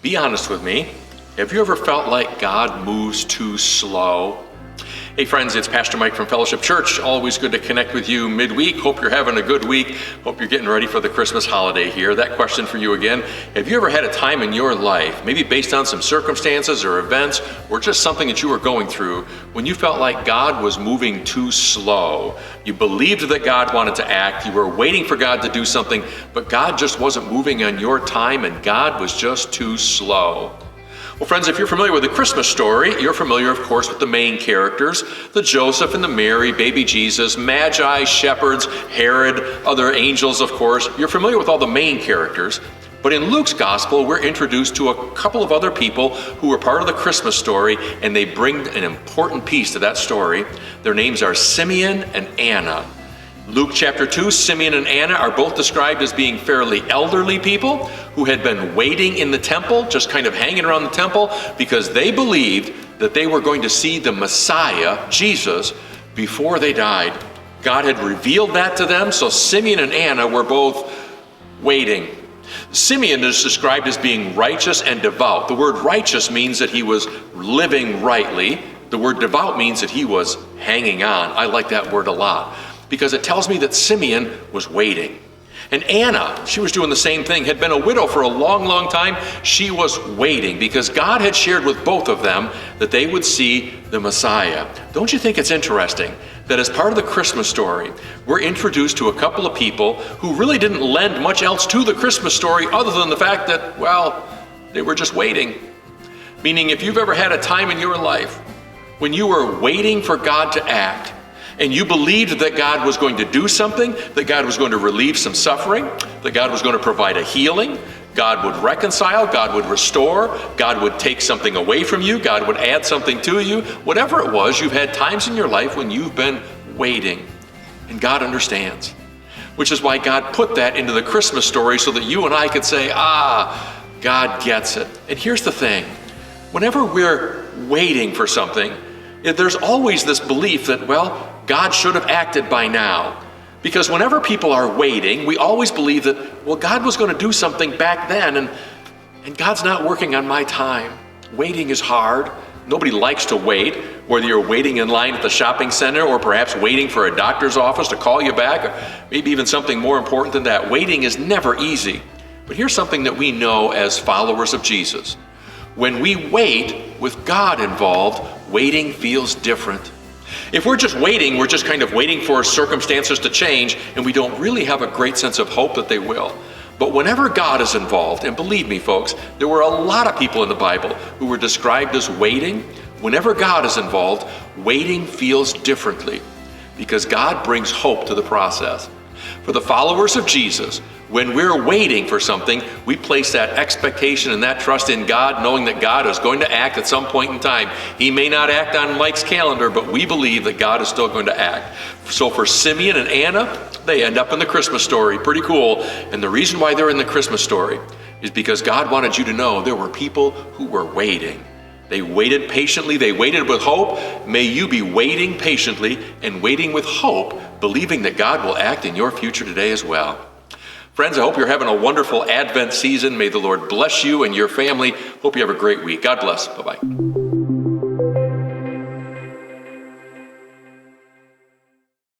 Be honest with me. Have you ever felt like God moves too slow? Hey friends, it's Pastor Mike from Fellowship Church. Always good to connect with you midweek. Hope you're having a good week. Hope you're getting ready for the Christmas holiday here. That question for you again, have you ever had a time in your life, maybe based on some circumstances or events, or just something that you were going through, when you felt like God was moving too slow? You believed that God wanted to act, you were waiting for God to do something, but God just wasn't moving on your time and God was just too slow. Well, friends, if you're familiar with the Christmas story, you're familiar, of course, with the main characters, the Joseph and the Mary, baby Jesus, Magi, shepherds, Herod, other angels, of course. You're familiar with all the main characters. But in Luke's gospel, we're introduced to a couple of other people who are part of the Christmas story, and they bring an important piece to that story. Their names are Simeon and Anna. Luke chapter 2, Simeon and Anna are both described as being fairly elderly people who had been waiting in the temple, just kind of hanging around the temple, because they believed that they were going to see the Messiah, Jesus, before they died. God had revealed that to them, so Simeon and Anna were both waiting. Simeon is described as being righteous and devout. The word righteous means that he was living rightly. The word devout means that he was hanging on. I like that word a lot, because it tells me that Simeon was waiting. And Anna, she was doing the same thing, had been a widow for a long, long time. She was waiting because God had shared with both of them that they would see the Messiah. Don't you think it's interesting that as part of the Christmas story, we're introduced to a couple of people who really didn't lend much else to the Christmas story other than the fact that, well, they were just waiting. Meaning, if you've ever had a time in your life when you were waiting for God to act, and you believed that God was going to do something, that God was going to relieve some suffering, that God was going to provide a healing, God would reconcile, God would restore, God would take something away from you, God would add something to you. Whatever it was, you've had times in your life when you've been waiting, and God understands. Which is why God put that into the Christmas story so that you and I could say, God gets it. And here's the thing, whenever we're waiting for something, there's always this belief that, well, God should have acted by now. Because whenever people are waiting, we always believe that, well, God was going to do something back then, and God's not working on my time. Waiting is hard. Nobody likes to wait, whether you're waiting in line at the shopping center or perhaps waiting for a doctor's office to call you back, or maybe even something more important than that. Waiting is never easy. But here's something that we know as followers of Jesus. When we wait with God involved, waiting feels different. If we're just waiting, we're just kind of waiting for circumstances to change, and we don't really have a great sense of hope that they will. But whenever God is involved, and believe me, folks, there were a lot of people in the Bible who were described as waiting. Whenever God is involved, waiting feels differently because God brings hope to the process. For the followers of Jesus, when we're waiting for something, we place that expectation and that trust in God, knowing that God is going to act at some point in time. He may not act on Mike's calendar, but we believe that God is still going to act. So for Simeon and Anna, they end up in the Christmas story. Pretty cool. And the reason why they're in the Christmas story is because God wanted you to know there were people who were waiting. They waited patiently. They waited with hope. May you be waiting patiently and waiting with hope, believing that God will act in your future today as well. Friends, I hope you're having a wonderful Advent season. May the Lord bless you and your family. Hope you have a great week. God bless. Bye-bye.